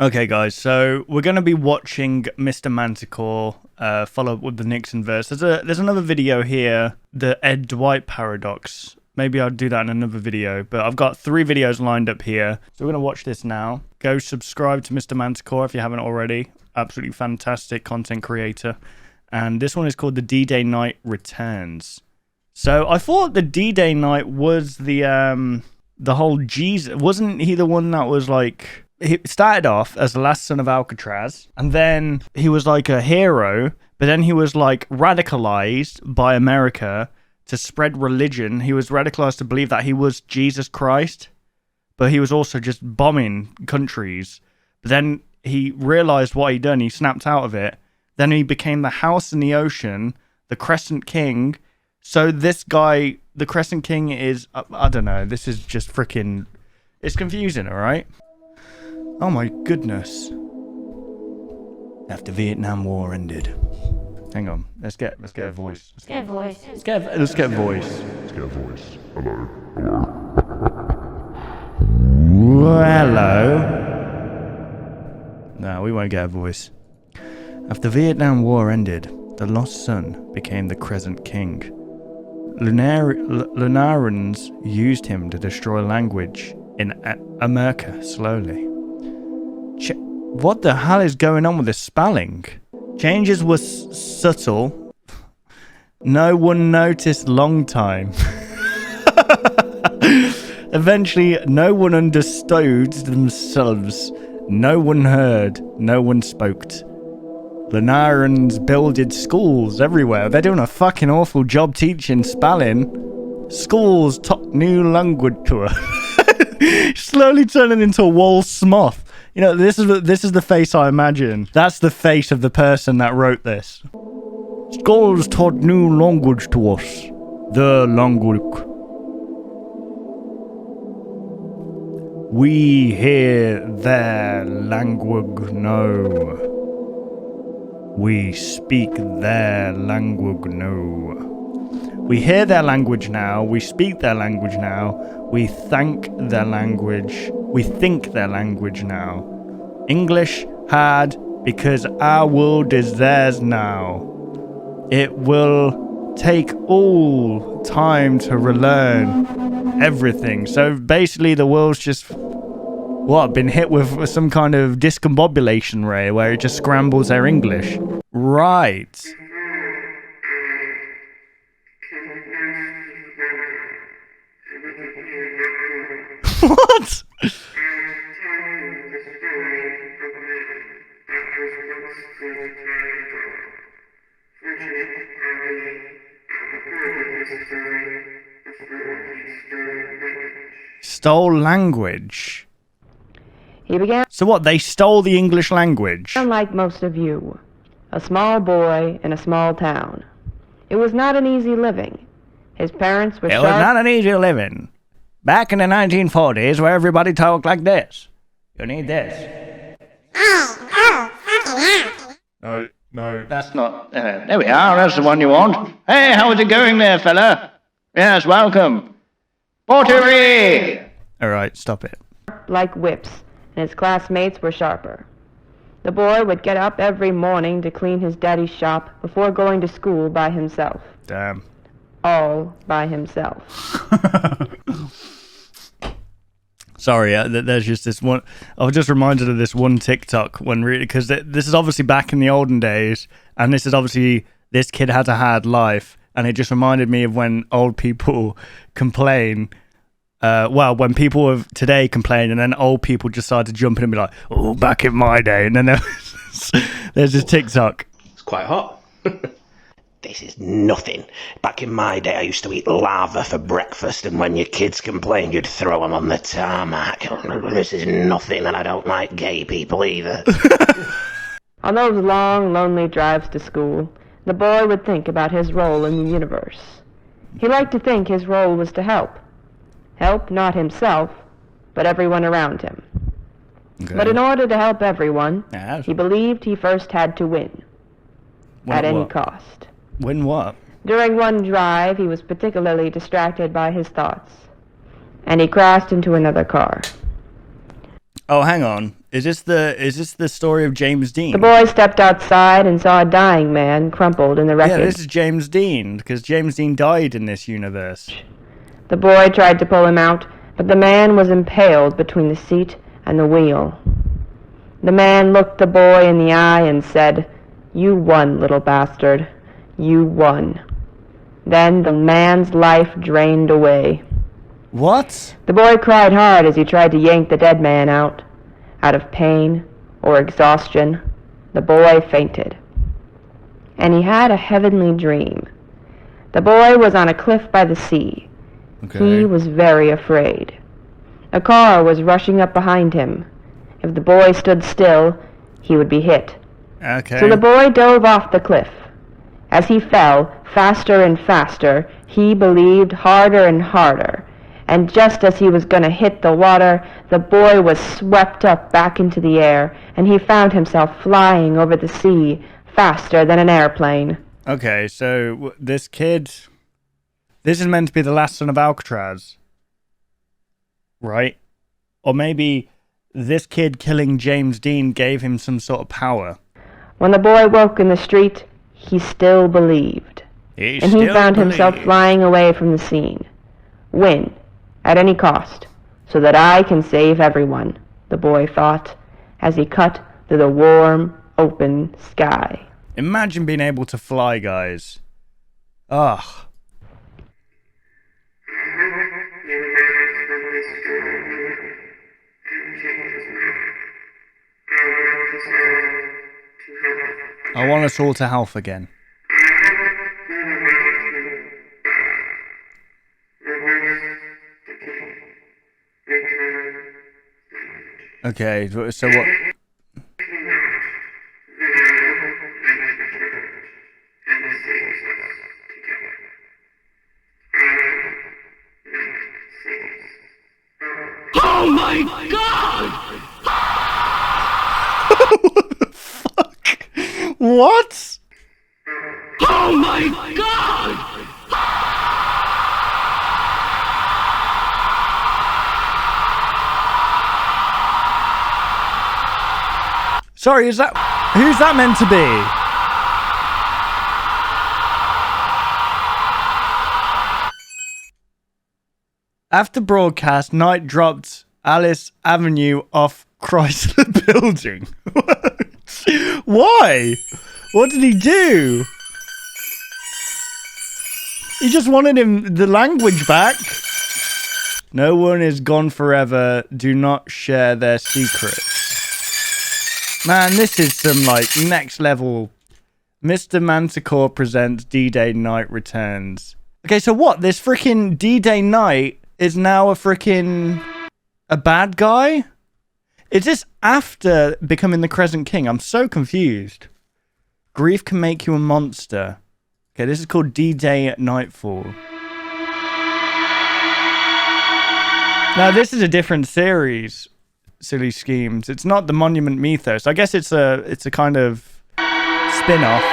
Okay, guys, so we're going to be watching Mr. Manticore follow up with the Nixonverse. There's another video here, the Ed Dwight paradox. Maybe I'll do that in another video, but I've got 3 videos lined up here. So we're going to watch this now. Go subscribe to Mr. Manticore if you haven't already. Absolutely fantastic content creator. And this one is called The D-Day Night Returns. So I thought the D-Day night was the whole Jesus. Wasn't he the one that was like... He started off as the last son of Alcatraz, and then he was like a hero, but then he was like radicalized by America to spread religion. He was radicalized to believe that he was Jesus Christ, but he was also just bombing countries. But then he realized what he'd done. He snapped out of it. Then he became the house in the ocean, the Crescent King. So this guy, the Crescent King is, I don't know, this is just freaking, it's confusing, all right? Oh my goodness. After Vietnam War ended. Hang on, let's get a voice. Let's get a voice. Hello. Hello. No, we won't get a voice. After Vietnam War ended, the lost son became the Crescent King. Lunarians used him to destroy language in America slowly. What the hell is going on with this spelling? Changes were subtle. No one noticed long time. Eventually, no one understood themselves. No one heard. No one spoke. Lunarians builded schools everywhere. They're doing a fucking awful job teaching spelling. Schools taught new language to her. Slowly turning into a wall smoth. You know, this is the face I imagine. That's the face of the person that wrote this. Schools taught new language to us. The language. We hear their language now. We speak their language now. We hear their language now. We speak their language now. We thank their language. We think their language now. English hard because our world is theirs now. It will take all time to relearn everything. So basically the world's just, been hit with some kind of discombobulation ray where it just scrambles their English. Right. What? Stole language. He began. So what? They stole the English language. Like most of you, a small boy in a small town. It was not an easy living. His parents were. It was not an easy living. Back in the 1940s, where everybody talked like this. You need this. No. That's not... there we are, that's the one you want. Hey, how's it going there, fella? Yes, welcome. Pottery! Alright, stop it. Like whips, and his classmates were sharper. The boy would get up every morning to clean his daddy's shop before going to school by himself. Damn. All by himself. Sorry, there's just this one. I was just reminded of this one TikTok when because this is obviously back in the olden days, and this is obviously this kid had a hard life, and it just reminded me of when old people complain. When people of today complain, and then old people just decide to jump in and be like, "Oh, back in my day," and then there's this TikTok. It's quite hot. This is nothing. Back in my day, I used to eat lava for breakfast, and when your kids complained, you'd throw them on the tarmac. This is nothing, and I don't like gay people either. On those long, lonely drives to school, the boy would think about his role in the universe. He liked to think his role was to help. Help not himself, but everyone around him. Okay. But in order to help everyone, he believed he first had to win. At any cost. Win what? During one drive, he was particularly distracted by his thoughts, and he crashed into another car. Oh, hang on. Is this the story of James Dean? The boy stepped outside and saw a dying man crumpled in the wreckage. Yeah, this is James Dean, because James Dean died in this universe. The boy tried to pull him out, but the man was impaled between the seat and the wheel. The man looked the boy in the eye and said, "You won, little bastard. You won." Then the man's life drained away. What? The boy cried hard as he tried to yank the dead man out. Out of pain or exhaustion, the boy fainted. And he had a heavenly dream. The boy was on a cliff by the sea. Okay. He was very afraid. A car was rushing up behind him. If the boy stood still, he would be hit. Okay. So the boy dove off the cliff. As he fell, faster and faster, he believed harder and harder. And just as he was going to hit the water, the boy was swept up back into the air, and he found himself flying over the sea faster than an airplane. Okay, so this kid... This is meant to be the last son of Alcatraz. Right? Or maybe this kid killing James Dean gave him some sort of power. When the boy woke in the street, he still believed. He found himself flying away from the scene. Win, at any cost, so that I can save everyone, the boy thought, as he cut through the warm, open sky. Imagine being able to fly, guys. Ugh. I want us all to health again. Okay, so what? Oh my God! What the fuck? What? Oh my God! Sorry, who's that meant to be? After broadcast, Knight dropped Alice Avenue off Chrysler Building. Why? What did he do? He just wanted the language back. No one is gone forever. Do not share their secrets. Man, this is some, like, next level. Mr. Manticore presents D-Day Night returns. Okay, so what? This freaking D-Day Night is now a bad guy? Is this after becoming the Crescent King? I'm so confused. Grief can make you a monster. Okay, this is called D-Day Nightfall. Now, this is a different series. Silly Schemes. It's not the Monument Mythos. I guess it's a kind of spin-off.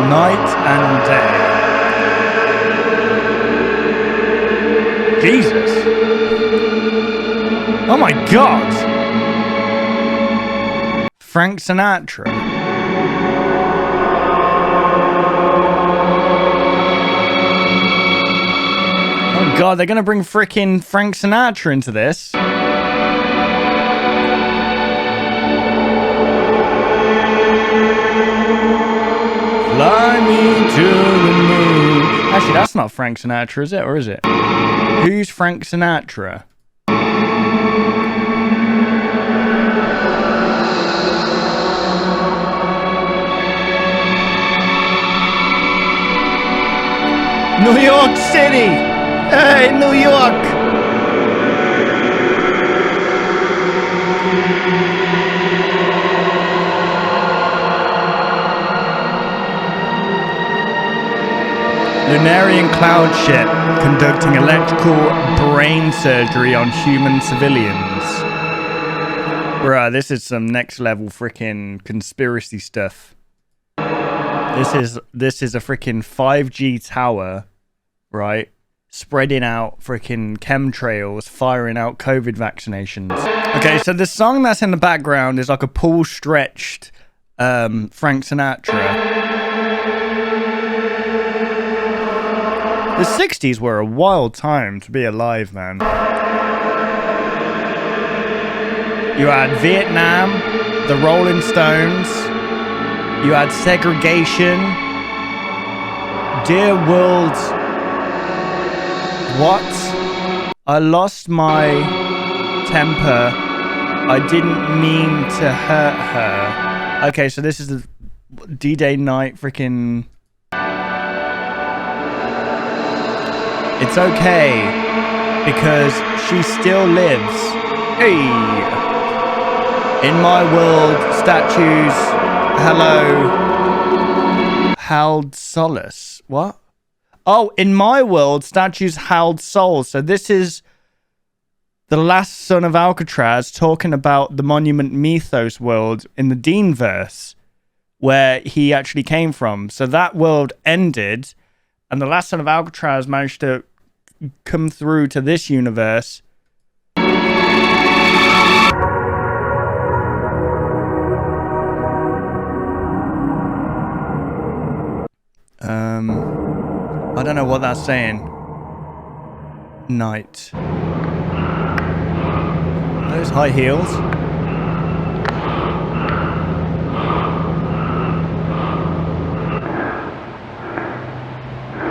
Night and day. Jesus. Oh my God. Frank Sinatra. Oh God, they're gonna bring frickin' Frank Sinatra into this. Fly me to the moon. Actually, that's not Frank Sinatra, is it? Or is it? Who's Frank Sinatra? New York City! Hey, New York! Lunarian cloud ship conducting electrical brain surgery on human civilians. Bruh, this is some next level freaking conspiracy stuff. This is a freaking 5G tower, right? Spreading out freaking chemtrails, firing out COVID vaccinations. Okay, so the song that's in the background is like a pull stretched Frank Sinatra. The 60s were a wild time to be alive, man. You had Vietnam, the Rolling Stones, you had segregation, dear world. What? I lost my temper. I didn't mean to hurt her. Okay, so this is the D-Day night freaking... It's okay, because she still lives. Hey! In my world, statues, hello, held solace. What? Oh, in my world, statues held souls. So this is the last son of Alcatraz talking about the Monument Mythos world in the Deanverse, where he actually came from. So that world ended, and the last son of Alcatraz managed to come through to this universe. I don't know what that's saying. Night. Those high heels.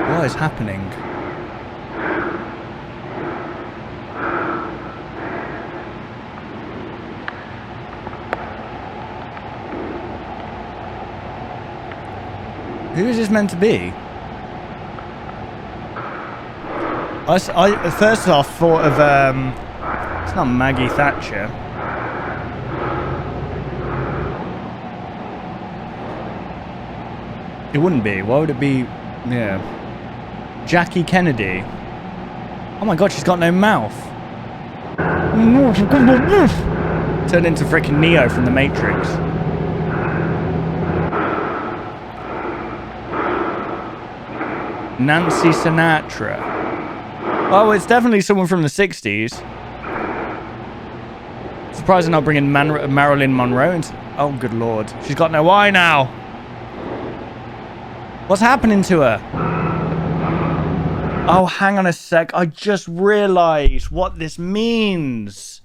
What is happening? Who is this meant to be? I first off thought of, it's not Maggie Thatcher. It wouldn't be. Why would it be? Yeah. Jackie Kennedy. Oh my god, she's got no mouth. Turned into freaking Neo from the Matrix. Nancy Sinatra. Oh, it's definitely someone from the 60s. Surprised they're not bringing Marilyn Monroe into... Oh, good lord. She's got no eye now. What's happening to her? Oh, hang on a sec. I just realized what this means.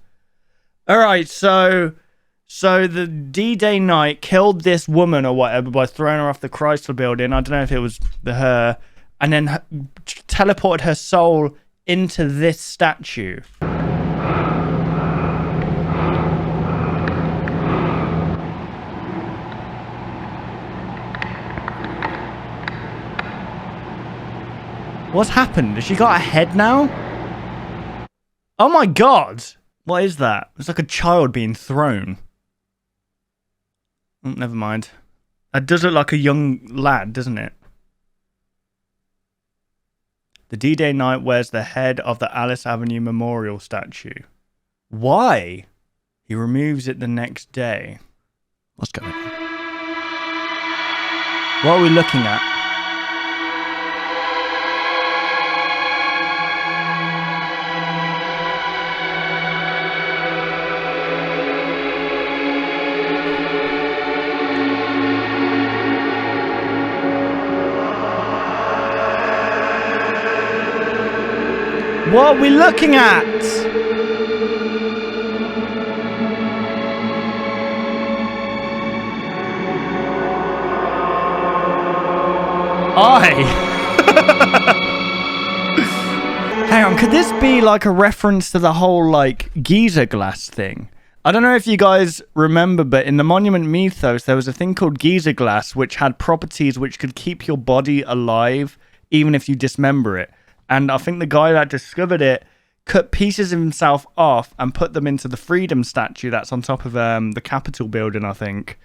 Alright, so the D-Day night killed this woman or whatever by throwing her off the Chrysler building. I don't know if it was her. And then teleported her soul into this statue. What's happened? Has she got a head now? Oh my god! What is that? It's like a child being thrown. Oh, never mind. That does look like a young lad, doesn't it? The D-Day night wears the head of the Alice Avenue Memorial statue. Why? He removes it the next day. What's going on? What are we looking at? What are we looking at? Hang on, could this be like a reference to the whole like Gaia Glass thing? I don't know if you guys remember, but in the Monument Mythos, there was a thing called Gaia Glass, which had properties which could keep your body alive, even if you dismember it. And I think the guy that discovered it cut pieces of himself off and put them into the Freedom statue that's on top of the Capitol building, I think.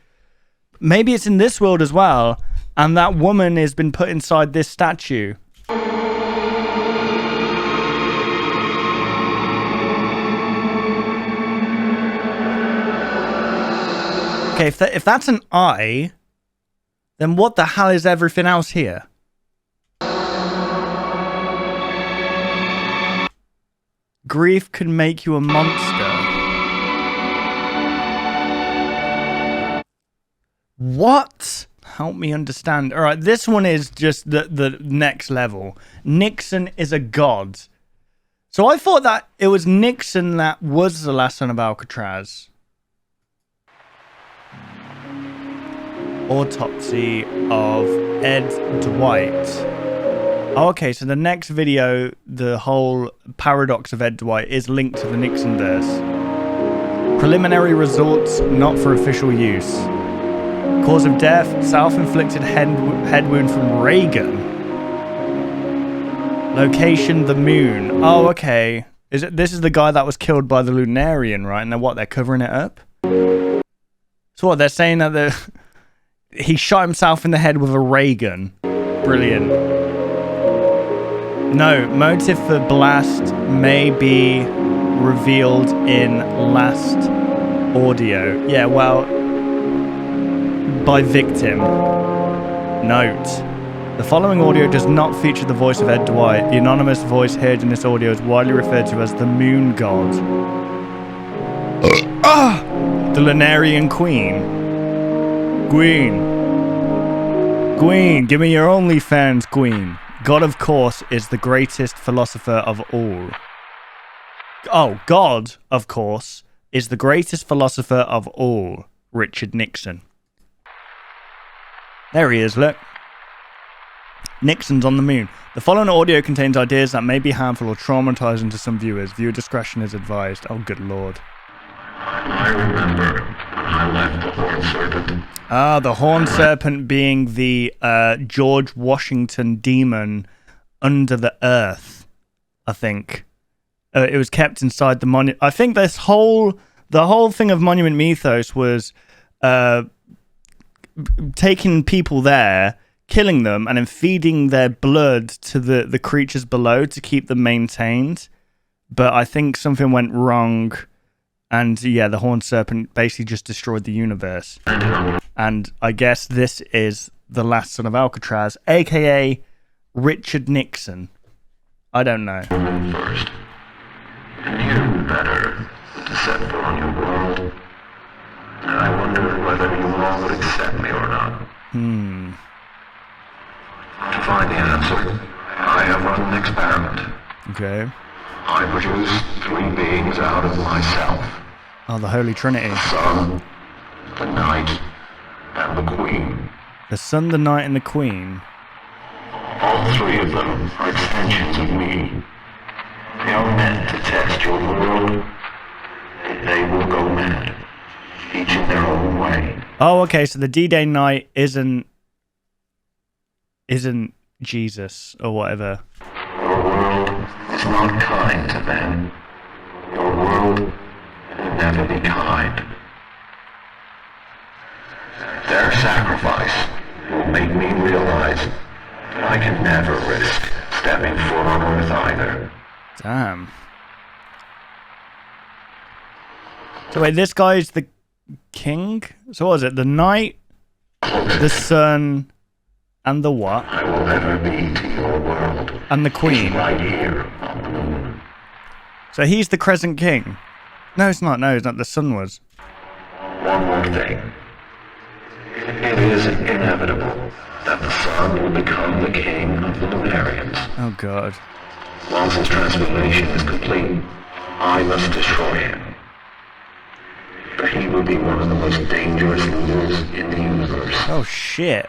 Maybe it's in this world as well, and that woman has been put inside this statue. Okay, if that's an eye, then what the hell is everything else here? Grief can make you a monster. What? Help me understand. All right, this one is just the next level. Nixon is a god. So I thought that it was Nixon that was the last son of Alcatraz. Autopsy of Ed Dwight. Oh, okay, so the next video, the whole paradox of Ed Dwight, is linked to the Nixonverse. Preliminary results not for official use. Cause of death, self-inflicted head wound from Reagan. Location, the moon. Oh, okay. This is the guy that was killed by the Lunarian, right? And they're covering it up? So what, they're saying that he shot himself in the head with a ray gun. Brilliant. No, motive for blast may be revealed in last audio. Yeah, well, by victim. Note. The following audio does not feature the voice of Ed Dwight. The anonymous voice heard in this audio is widely referred to as the Moon God. The Lunarian Queen. Queen, give me your OnlyFans, Queen. God, of course, is the greatest philosopher of all. Oh, God, of course, is the greatest philosopher of all. Richard Nixon. There he is, look. Nixon's on the moon. The following audio contains ideas that may be harmful or traumatizing to some viewers. Viewer discretion is advised. Oh, good lord. I remember when I left the Horn Serpent. Ah, the Horn Serpent being the George Washington demon under the earth, I think. It was kept inside the monument. I think the whole thing of Monument Mythos was taking people there, killing them, and then feeding their blood to the creatures below to keep them maintained. But I think something went wrong, and yeah, the Horn Serpent basically just destroyed the universe. And I guess this is the last son of Alcatraz, aka Richard Nixon. I don't know. First, and you better to set foot on your world. And I wonder whether you all would accept me or not. To find the answer, I have run an experiment. Okay. I produced 3 beings out of myself. Oh, the Holy Trinity. The sun, the night, and the queen. The sun, the night, and the queen. All 3 of them are extensions of me. They are meant to test your world. They will go mad, each in their own way. Oh, okay, so the D-Day night isn't Jesus or whatever. Your world is not kind to them. Your world will never be kind. Their sacrifice will make me realize that I can never risk stepping foot on Earth either. Damn. So wait, this guy's the king? So what is it? The night, the sun, and the what? I will never be to your world. And the queen. Right here on the moon. So he's the Crescent King. No, it's not. No, it's not. The sun was. One more thing. It is inevitable that the sun will become the king of the Lunarians. Oh, God. Once his transformation is complete, I must destroy him. For he will be one of the most dangerous leaders in the universe. Oh, shit.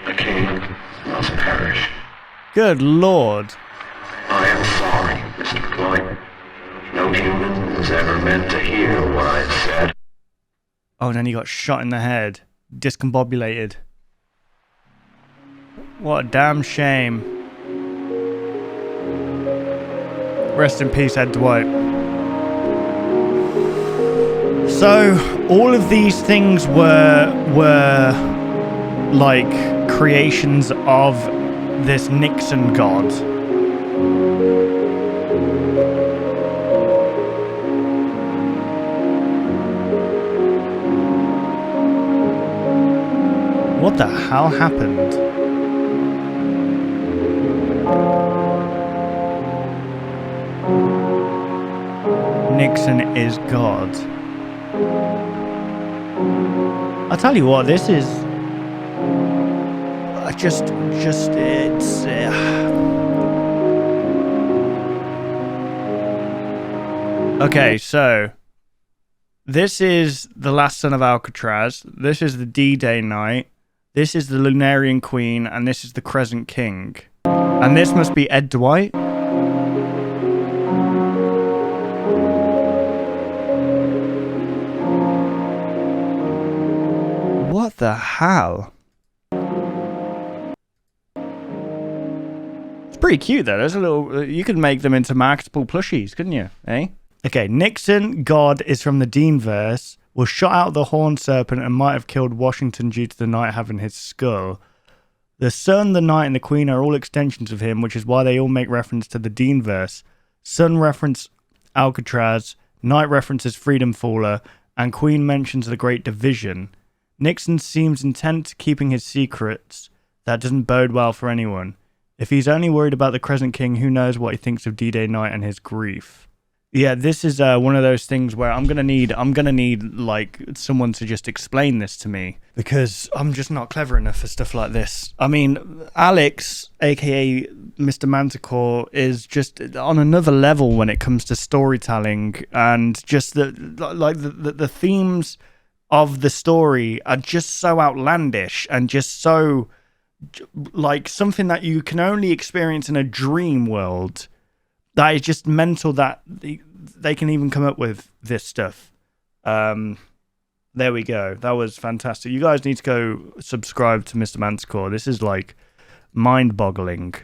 The king must perish. Good lord. I am sorry, Mr. Dwight. No human was ever meant to hear what I have said. Oh, and then he got shot in the head. Discombobulated. What a damn shame. Rest in peace, Ed Dwight. So, all of these things were like creations of this Nixon God. What the hell happened? Nixon is God. I'll tell you what, this is it's okay, so this is the last son of Alcatraz. This is the D-Day night. This is the Lunarian Queen, and this is the Crescent King. And this must be Ed Dwight. What the hell? It's pretty cute though. There's a little. You could make them into marketable plushies, couldn't you? Eh? Okay. Nixon God is from the Deanverse. Was shot out of the Horn Serpent and might have killed Washington due to the knight having his skull. The sun, the knight, and the queen are all extensions of him, which is why they all make reference to the Deanverse. Sun reference Alcatraz, knight references Freedom Faller, and queen mentions the Great Division. Nixon seems intent to keeping his secrets. That doesn't bode well for anyone. If he's only worried about the Crescent King, who knows what he thinks of D-Day night and his grief. Yeah, this is one of those things where I'm gonna need like someone to just explain this to me, because I'm just not clever enough for stuff like this. I mean, Alex, aka Mr. Manticore, is just on another level when it comes to storytelling, and just the themes of the story are just so outlandish and just so like something that you can only experience in a dream world. That is just mental that they can even come up with this stuff. There we go. That was fantastic. You guys need to go subscribe to Mr. Manticore. This is like mind-boggling.